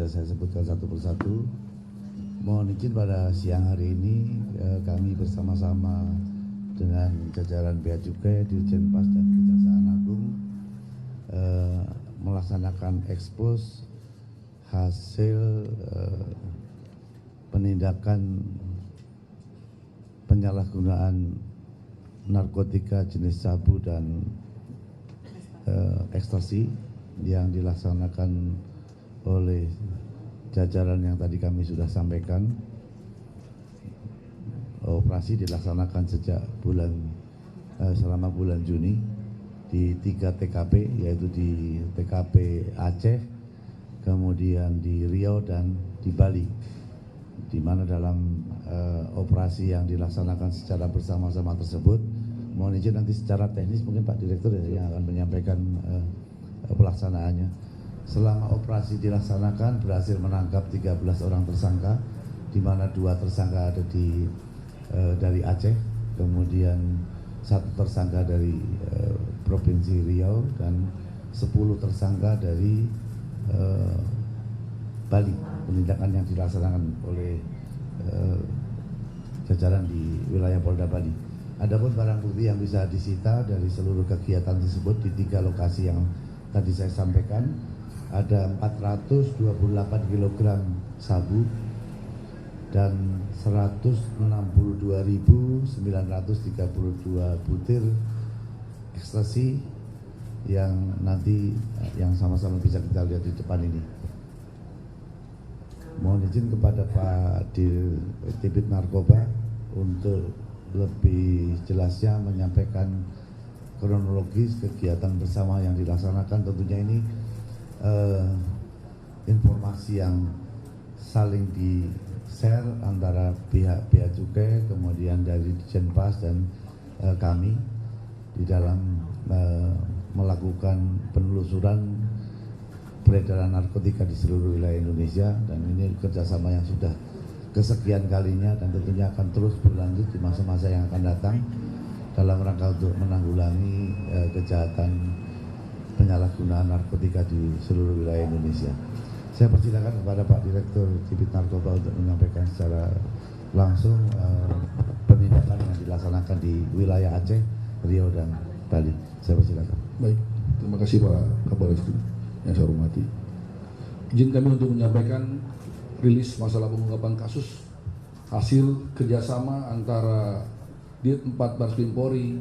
sudah saya sebutkan satu persatu. Mohon izin pada siang hari ini kami bersama-sama dengan jajaran Bea Cukai, Dirjenpas dan Kejaksaan Agung melaksanakan ekspos hasil penindakan penyalahgunaan narkotika jenis sabu dan ekstasi yang dilaksanakan oleh jajaran yang tadi kami sudah sampaikan. Operasi dilaksanakan sejak selama bulan Juni di 3 TKP, yaitu di TKP Aceh, kemudian di Riau dan di Bali, di mana dalam operasi yang dilaksanakan secara bersama-sama tersebut, mohon izin nanti secara teknis mungkin Pak Direktur yang akan menyampaikan pelaksanaannya. Selama operasi dilaksanakan berhasil menangkap 13 orang tersangka, di mana 2 tersangka ada dari Aceh, kemudian 1 tersangka dari Provinsi Riau dan 10 tersangka dari Bali. Penindakan yang dilaksanakan oleh jajaran di wilayah Polda Bali. Adapun barang bukti yang bisa disita dari seluruh kegiatan tersebut di 3 lokasi yang tadi saya sampaikan, ada 428 kg sabu dan 162.932 butir ekstasi yang nanti yang sama-sama bisa kita lihat di depan ini. Mohon izin kepada Pak Dirtipit Narkoba untuk lebih jelasnya menyampaikan kronologis kegiatan bersama yang dilaksanakan. Tentunya ini informasi yang saling di-share antara pihak Bea Cukai, kemudian dari Dirjenpas dan kami di dalam melakukan penelusuran peredaran narkotika di seluruh wilayah Indonesia, dan ini kerjasama yang sudah kesekian kalinya dan tentunya akan terus berlanjut di masa-masa yang akan datang dalam rangka untuk menanggulangi kejahatan penyalahgunaan narkotika di seluruh wilayah Indonesia. Saya persilakan kepada Pak Direktur Bibit Narkoba untuk menyampaikan secara langsung penindakan yang dilaksanakan di wilayah Aceh, Riau dan Bali. Saya persilakan. Baik, terima kasih Pak Kabar Eskrim yang saya hormati. Izin kami untuk menyampaikan rilis masalah pengungkapan kasus hasil kerjasama antara Dit 4 Baris Krim Polri,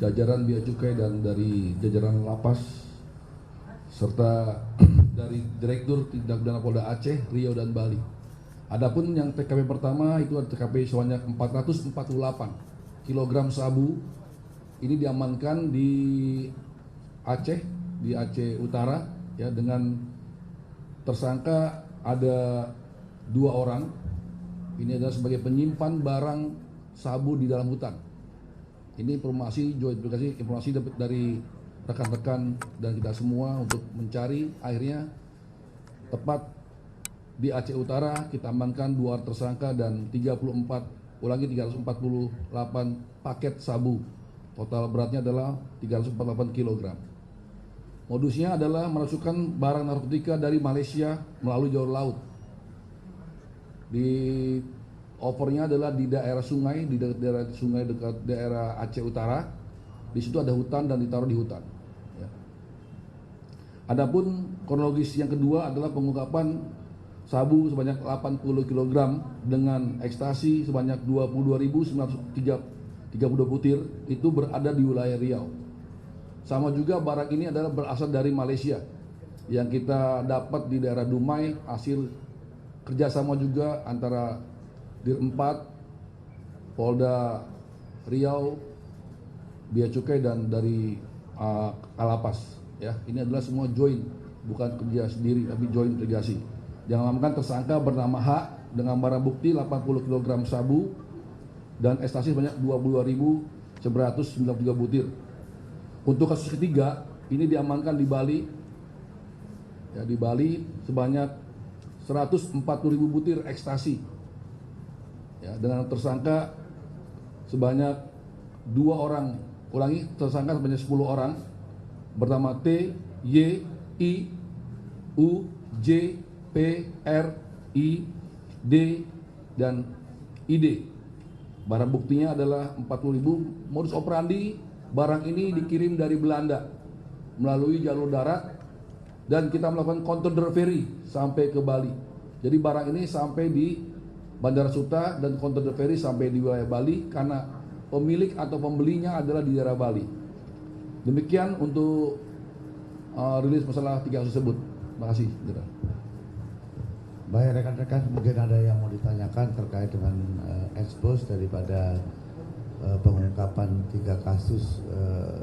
jajaran Bea Cukai dan dari jajaran lapas, serta dari Direktur Tindak Pidana Polda Aceh, Riau dan Bali. Adapun yang TKP pertama itu ada TKP sebanyak 448 kg sabu. Ini diamankan di Aceh Utara ya, dengan tersangka ada 2 orang. Ini adalah sebagai penyimpan barang sabu di dalam hutan. Ini informasi informasi dari rekan-rekan dan kita semua untuk mencari. Akhirnya tepat di Aceh Utara kita amankan 2 tersangka dan 348 paket sabu. Total beratnya adalah 348 kg. Modusnya adalah memasukkan barang narkotika dari Malaysia melalui jalur laut. Di overnya adalah di daerah sungai, dekat daerah Aceh Utara. Di situ ada hutan dan ditaruh di hutan. Ya. Adapun kronologis yang kedua adalah pengungkapan sabu sebanyak 80 kg dengan ekstasi sebanyak 22.932 butir, itu berada di wilayah Riau. Sama juga barang ini adalah berasal dari Malaysia yang kita dapat di daerah Dumai, hasil kerjasama juga antara Dir 4, Polda Riau, Bea Cukai dan dari Kalapas. Ya, ini adalah semua joint, bukan kerja sendiri tapi joint integrasi. Yang mengamankan tersangka bernama H dengan barang bukti 80 kg sabu dan ekstasi sebanyak 22.193 butir. Untuk kasus ketiga ini diamankan di Bali. Ya, di Bali sebanyak 140.000 butir ekstasi. Ya, dengan tersangka sebanyak 2 orang, tersangka sebanyak 10 orang, bernama T, Y, I, U, J, P, R, I, D, dan ID. Barang buktinya adalah 40.000. Modus operandi barang ini dikirim dari Belanda melalui jalur darat dan kita melakukan counter delivery sampai ke Bali. Jadi barang ini sampai di Bandara Suta dan counter delivery sampai di wilayah Bali karena pemilik atau pembelinya adalah di daerah Bali. Demikian untuk rilis masalah 3 kasus tersebut. Terima kasih. Baik rekan-rekan, mungkin ada yang mau ditanyakan terkait dengan expose daripada pengungkapan 3 kasus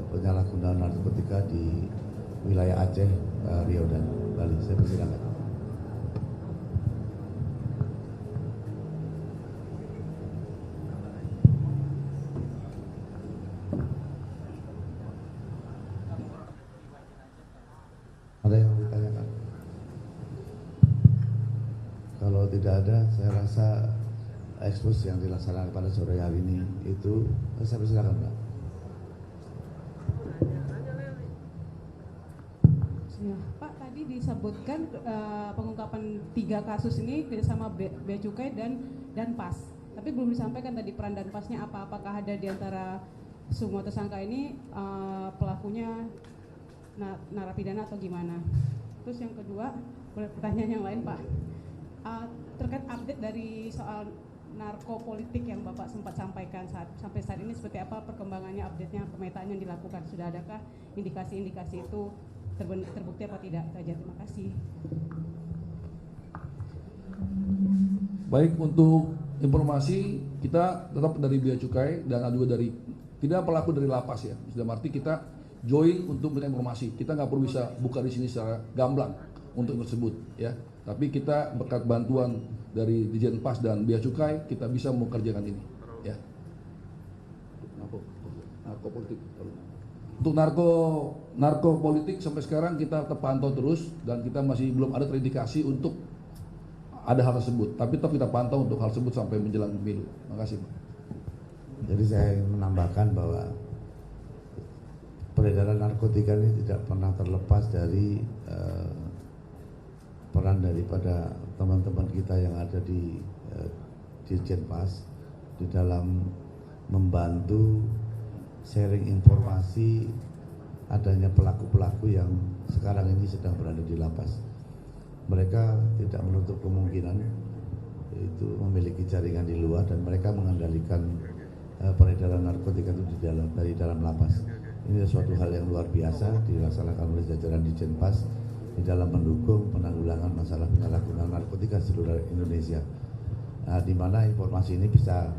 penyalahgunaan narkotika di wilayah Aceh, Riau dan Bali. Saya persilakan. Ada yang mau ditanyakan? Kalau tidak ada, saya rasa ekspos yang dilaksanakan pada sore hari ini itu, saya persilakan Pak. Ya, Pak, tadi disebutkan pengungkapan 3 kasus ini kerjasama Bea Cukai dan PAS. Tapi belum disampaikan tadi peran dan PASnya apa? Apakah ada di antara semua tersangka ini pelakunya narapidana atau gimana? Terus yang kedua, pertanyaan yang lain Pak, terkait update dari soal narkopolitik yang Bapak sempat sampaikan sampai saat ini seperti apa perkembangannya, update-nya, pemetaan yang dilakukan, sudah adakah indikasi-indikasi itu terbukti apa tidak? Itu aja, terima kasih. Baik, untuk informasi kita tetap dari Bea Cukai dan juga dari tidak pelaku dari lapas ya. Sudah arti kita join untuk memberikan informasi. Kita nggak perlu bisa buka di sini secara gamblang untuk tersebut ya. Tapi kita berkat bantuan dari Dirjen PAS dan Bea Cukai kita bisa mengerjakan ini ya. Narkopolitik. Untuk narkopolitik sampai sekarang kita terpantau terus dan kita masih belum ada terindikasi untuk ada hal tersebut. Tapi tetap kita pantau untuk hal tersebut sampai menjelang pemilu. Terima kasih, Pak. Jadi saya ingin menambahkan bahwa peredaran narkotika ini tidak pernah terlepas dari peran daripada teman-teman kita yang ada di Dirjen PAS di dalam membantu sharing informasi adanya pelaku-pelaku yang sekarang ini sedang berada di lapas. Mereka tidak menutup kemungkinan itu memiliki jaringan di luar dan mereka mengendalikan peredaran narkotika itu dari dalam lapas. Ini suatu hal yang luar biasa dilaksanakan oleh jajaran Dirjen PAS di dalam mendukung penanggulangan masalah penyalahgunaan narkotika seluruh Indonesia. Nah, di mana informasi ini bisa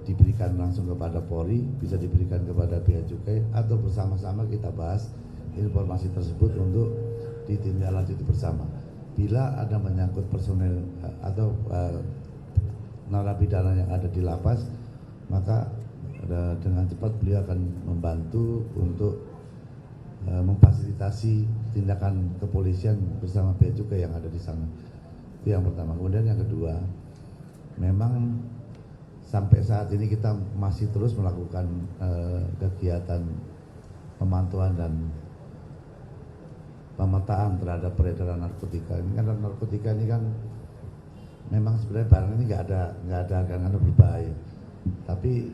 diberikan langsung kepada Polri, bisa diberikan kepada Bea Cukai atau bersama-sama kita bahas informasi tersebut untuk ditindaklanjuti bersama. Bila ada menyangkut personel atau narapidana yang ada di lapas, maka dengan cepat beliau akan membantu untuk memfasilitasi tindakan kepolisian bersama Bea Cukai yang ada di sana. Itu yang pertama. Kemudian yang kedua, memang sampai saat ini kita masih terus melakukan kegiatan pemantauan dan pemetaan terhadap peredaran narkotika. Ini kan narkotika ini kan memang sebenarnya barang ini nggak ada karena berbahaya, tapi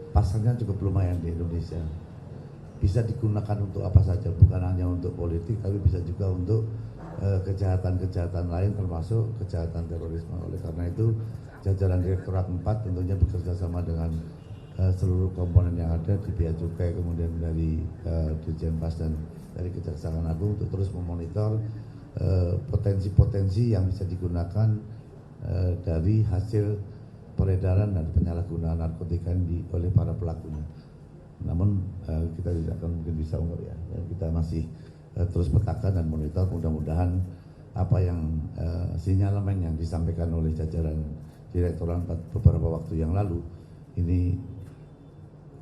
pasarnya cukup lumayan di Indonesia. Bisa digunakan untuk apa saja, bukan hanya untuk politik, tapi bisa juga untuk kejahatan-kejahatan lain termasuk kejahatan terorisme. Oleh karena itu jajaran Direktorat 4 tentunya bekerja sama dengan seluruh komponen yang ada di Bea Cukai, kemudian dari Dirjen PAS dan dari Kejaksaan Agung untuk terus memonitor potensi-potensi yang bisa digunakan dari hasil peredaran dan penyalahgunaan narkotika oleh para pelakunya. Namun kita tidak akan mungkin bisa umur ya. Kita masih terus petakan dan monitor, mudah-mudahan apa yang sinyalemen yang disampaikan oleh jajaran Direktorat beberapa waktu yang lalu ini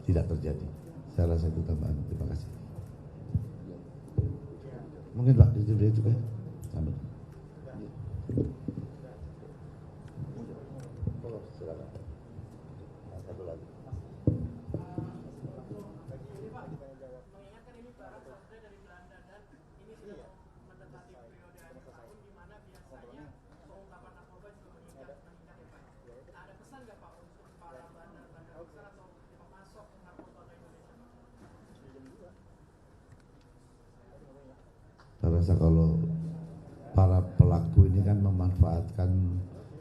tidak terjadi. Saya rasa itu tambahan. Terima kasih. Mungkin Pak Dirjen juga. Amin. rasa kalau para pelaku ini kan memanfaatkan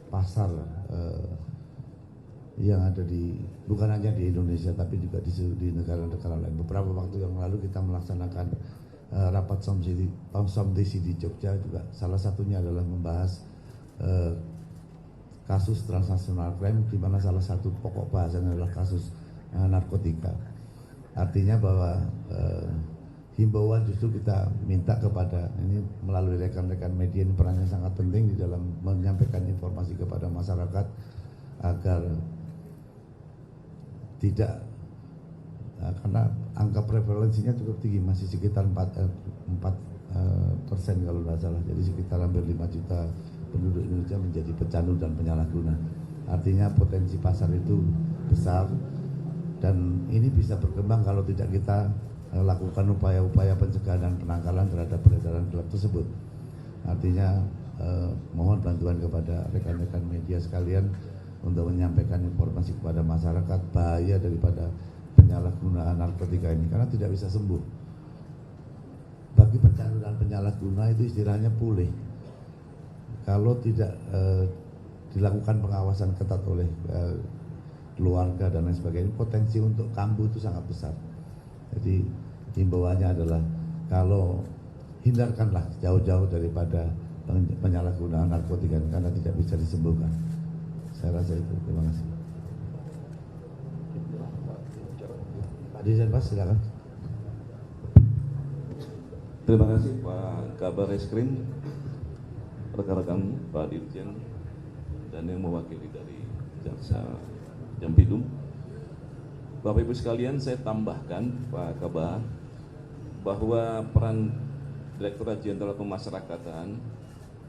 pasar yang ada bukan hanya di Indonesia tapi juga di negara-negara lain. Beberapa waktu yang lalu kita melaksanakan rapat SOMDC di Jogja juga, salah satunya adalah membahas kasus transnasional crime, di mana salah satu pokok bahasannya adalah kasus narkotika. Artinya bahwa himbauan justru kita minta kepada, ini melalui rekan-rekan media, ini perannya sangat penting di dalam menyampaikan informasi kepada masyarakat agar tidak, karena angka prevalensinya cukup tinggi, masih sekitar 4% kalau tidak salah, jadi sekitar hampir 5 juta penduduk Indonesia menjadi pecandu dan penyalahguna. Artinya potensi pasar itu besar dan ini bisa berkembang kalau tidak kita lakukan upaya-upaya pencegahan dan penangkalan terhadap peredaran gelap tersebut. Artinya mohon bantuan kepada rekan-rekan media sekalian untuk menyampaikan informasi kepada masyarakat bahaya daripada penyalahgunaan narkotika ini, karena tidak bisa sembuh. Bagi pecandu dan penyalahguna itu istilahnya pulih. Kalau tidak dilakukan pengawasan ketat oleh keluarga dan lain sebagainya, potensi untuk kambuh itu sangat besar. Jadi himbauannya adalah kalau hindarkanlah jauh-jauh daripada penyalahgunaan narkotika karena tidak bisa disembuhkan. Saya rasa itu. Terima kasih. Pak Dirjen Pas, silakan. Terima kasih Pak Kabar Eskrim, rekan-rekan Pak Dirjen dan yang mewakili dari Jaksa Jampidum. Bapak Ibu sekalian, saya tambahkan Pak Kabar bahwa peran Direktorat Jenderal Pemasyarakatan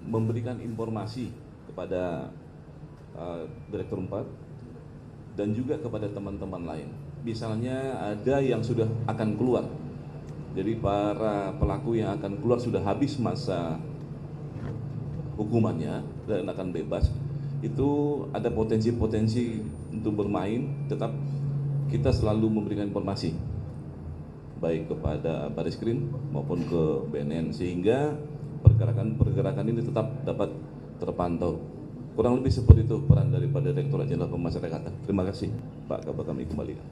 memberikan informasi kepada Direktur 4 dan juga kepada teman-teman lain. Misalnya ada yang sudah akan keluar, jadi para pelaku yang akan keluar sudah habis masa hukumannya dan akan bebas, itu ada potensi-potensi untuk bermain. Tetap kita selalu memberikan informasi baik kepada Bariskrim maupun ke BNN sehingga pergerakan ini tetap dapat terpantau. Kurang lebih seperti itu peran daripada Direktorat Jenderal Pemasyarakatan. Terima kasih Pak Kabar, kami kembalikan.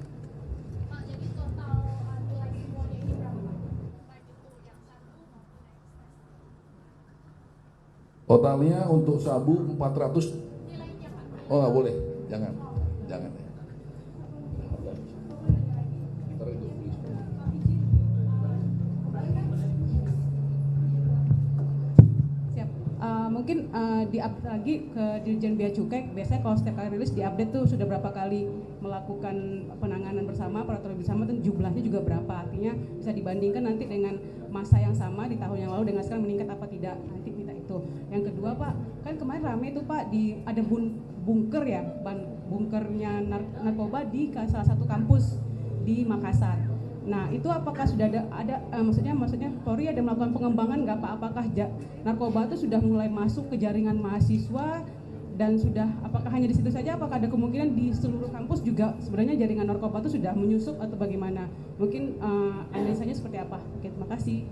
Pak, jadi total nilai semuanya ini berapa? Baik itu yang sabu maupun ekstasi. Totalnya untuk sabu 400. Nilainya Pak. Oh nggak boleh, jangan ya. Siap. Mungkin di-update lagi ke Dirjen Bea Cukai. Biasanya kalau setiap kali rilis di-update tuh sudah berapa kali melakukan penanganan bersama, peraturan bersama, dan jumlahnya juga berapa. Artinya bisa dibandingkan nanti dengan masa yang sama di tahun yang lalu dengan sekarang meningkat apa tidak. Nanti minta itu. Yang kedua Pak, kan kemarin rame tuh Pak ada bunker ya, bunkernya narkoba di salah satu kampus di Makassar. Nah itu apakah sudah ada maksudnya Polri ada melakukan pengembangan nggak Pak? Apakah narkoba itu sudah mulai masuk ke jaringan mahasiswa dan sudah, apakah hanya di situ saja? Apakah ada kemungkinan di seluruh kampus juga sebenarnya jaringan narkoba itu sudah menyusup atau bagaimana? Mungkin analisanya seperti apa? Oke, terima kasih.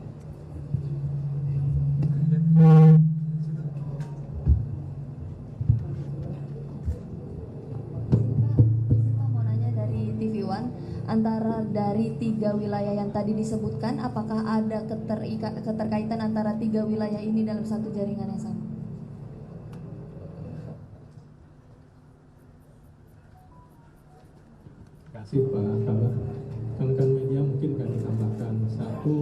Mau nanya dari TV One, antara dari 3 wilayah yang tadi disebutkan, apakah ada keterkaitan antara 3 wilayah ini dalam satu jaringan yang sama? Terima kasih Pak Kabar. Rekan-rekan media mungkin kami tambahkan satu,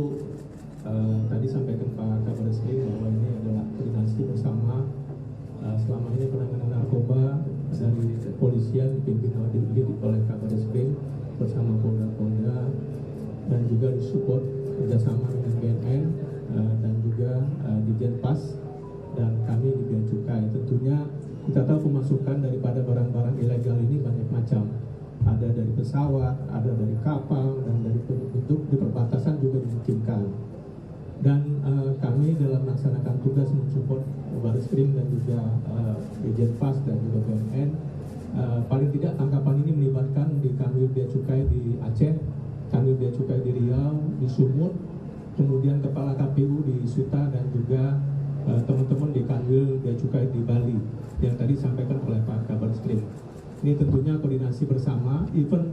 tadi sampaikan Pak Kabar Eskrim bahwa ini adalah koordinasi bersama selama ini penanganan narkoba dari kepolisian dipimpin oleh Kabar Eskrim bersama Polda dan juga disupport kerjasama dengan BNN dan juga Dirjen Pas dan kami di Bea Cukai. Tentunya kita tahu pemasukan daripada barang-barang ilegal ini banyak macam. Ada dari pesawat, ada dari kapal, dan dari bentuk di perbatasan juga dimungkinkan. Dan kami dalam melaksanakan tugas mensupport Bariskrim dan juga Dirjen Pas dan juga BNN. Paling tidak tangkapan ini melibatkan di Kanwil Bea Cukai di Aceh, Kanwil Bea Cukai di Riau, di Sumut, kemudian Kepala KPU di Suta, dan juga teman-teman di Kanwil Bea Cukai di Bali yang tadi disampaikan oleh Pak Kabar Eskrim. Ini tentunya koordinasi bersama, event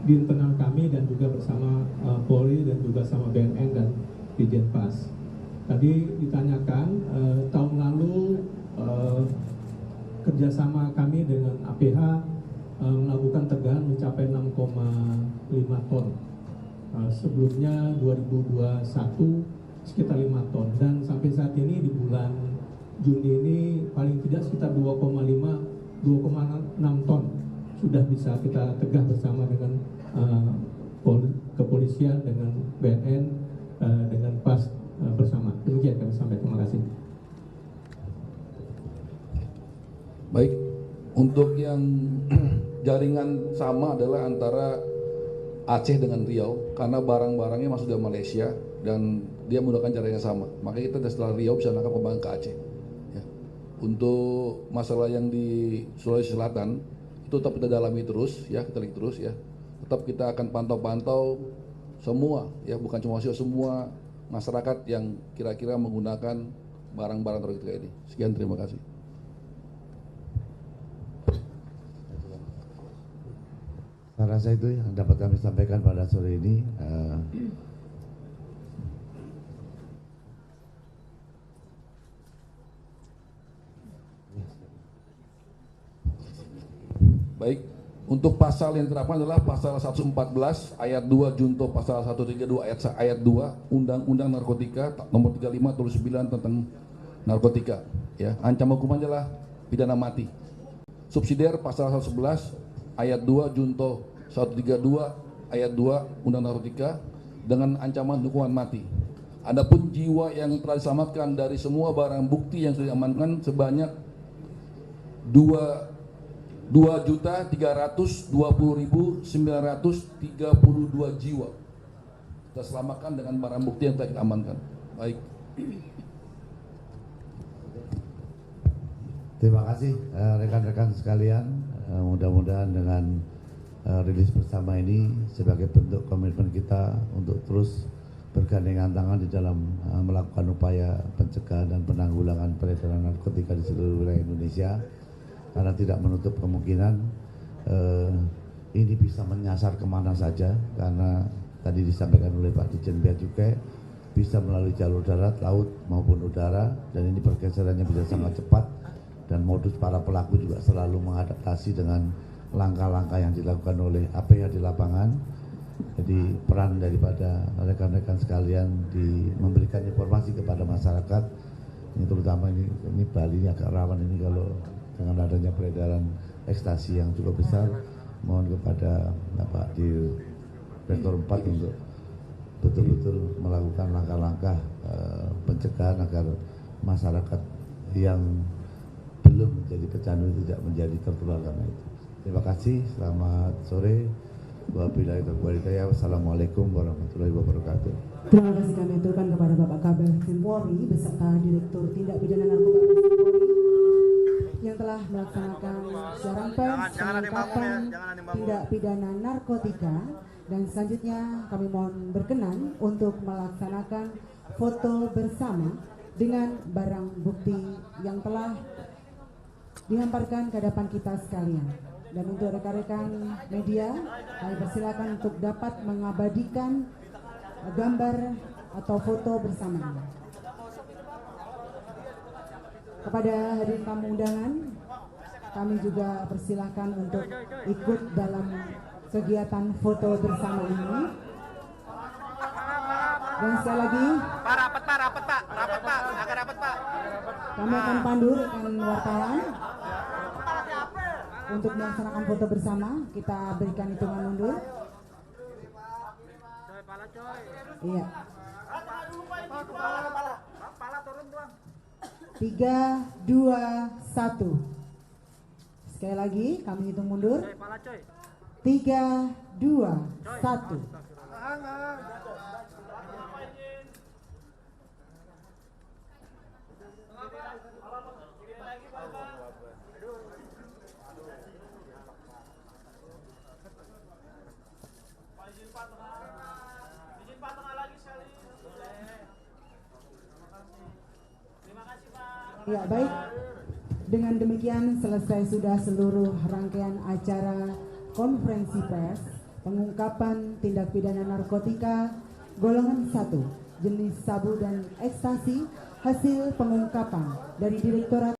di internal kami dan juga bersama Polri dan juga sama BNN dan Dijenpas. Tadi ditanyakan tahun lalu kerjasama kami dengan APH melakukan tegangan mencapai 6,5 ton. Sebelumnya 2021 sekitar 5 ton, dan sampai saat ini di bulan Juni ini paling tidak sekitar 2,6 ton sudah bisa kita tegah bersama dengan kepolisian, dengan BNN, dengan PAS bersama. Demikian kami sampaikan. Terima kasih. Baik, untuk yang jaringan sama adalah antara Aceh dengan Riau, karena barang-barangnya masuk dari Malaysia dan dia menggunakan cara yang sama. Makanya kita setelah Riau bisa nangkap pembangun ke Aceh. Ya. Untuk masalah yang di Sulawesi Selatan itu tetap kita dalami terus, ya, kita lihat terus, ya. Tetap kita akan pantau-pantau semua, ya, bukan cuma semua masyarakat yang kira-kira menggunakan barang-barang narkotika ini. Sekian, terima kasih. Saya rasa itu yang dapat kami sampaikan pada sore ini. Baik, untuk pasal yang diterapkan adalah pasal 114 ayat 2 junto pasal 132 ayat 2 Undang-Undang Narkotika nomor 35 tahun 9 tentang narkotika, ya. Ancaman hukumannya adalah pidana mati. Subsidiar pasal 111 ayat 2 junto 132 ayat 2 Undang Narkotika dengan ancaman hukuman mati. Adapun jiwa yang telah diselamatkan dari semua barang bukti yang sudah diamankan sebanyak 2.320.932 jiwa kita selamatkan dengan barang bukti yang telah kita amankan. Baik. Terima kasih rekan-rekan sekalian. Mudah-mudahan dengan rilis bersama ini sebagai bentuk komitmen kita untuk terus bergandengan tangan di dalam melakukan upaya pencegahan dan penanggulangan peredaran narkotika di seluruh wilayah Indonesia, karena tidak menutup kemungkinan ini bisa menyasar kemana saja, karena tadi disampaikan oleh Pak Dirjen Bea Cukai bisa melalui jalur darat, laut maupun udara, dan ini pergeserannya bisa sangat cepat, dan modus para pelaku juga selalu mengadaptasi dengan langkah-langkah yang dilakukan oleh APH di lapangan. Jadi peran daripada rekan-rekan sekalian di memberikan informasi kepada masyarakat, ini terutama ini Bali ini agak rawan ini kalau dengan adanya peredaran ekstasi yang cukup besar. Mohon kepada Pak Direktur 4 untuk betul-betul melakukan langkah-langkah pencegahan agar masyarakat yang belum menjadi pecandu tidak menjadi tertular karena itu. Terima kasih, selamat sore. Wabillahi taufiq wal hidayah. Wassalamualaikum warahmatullahi wabarakatuh. Terima kasih kami aturkan kepada Bapak Kabar Eskrim Polri beserta Direktur Tindak Pidana Narkoba Polri yang telah melaksanakan siaran pers pengungkapan tindak pidana narkotika, dan selanjutnya kami mohon berkenan untuk melaksanakan foto bersama dengan barang bukti yang telah dihamparkan ke hadapan kita sekalian. Dan untuk rekan-rekan media, kami persilakan untuk dapat mengabadikan gambar atau foto bersama. Kepada hadirin tamu undangan, kami juga persilakan untuk ikut dalam kegiatan foto bersama ini. Dan sekali lagi, rapat pak, agak rapat pak. Kami akan pandu rekan wartawan untuk melaksanakan foto bersama. Kita berikan hitungan mundur. Iya. 3, 2, 1. Sekali lagi kami hitung mundur. 3, 2, 1. Izin Pak tengah lagi sekali. Ya, baik. Dengan demikian selesai sudah seluruh rangkaian acara konferensi pers pengungkapan tindak pidana narkotika golongan 1 jenis sabu dan ekstasi hasil pengungkapan dari Direktorat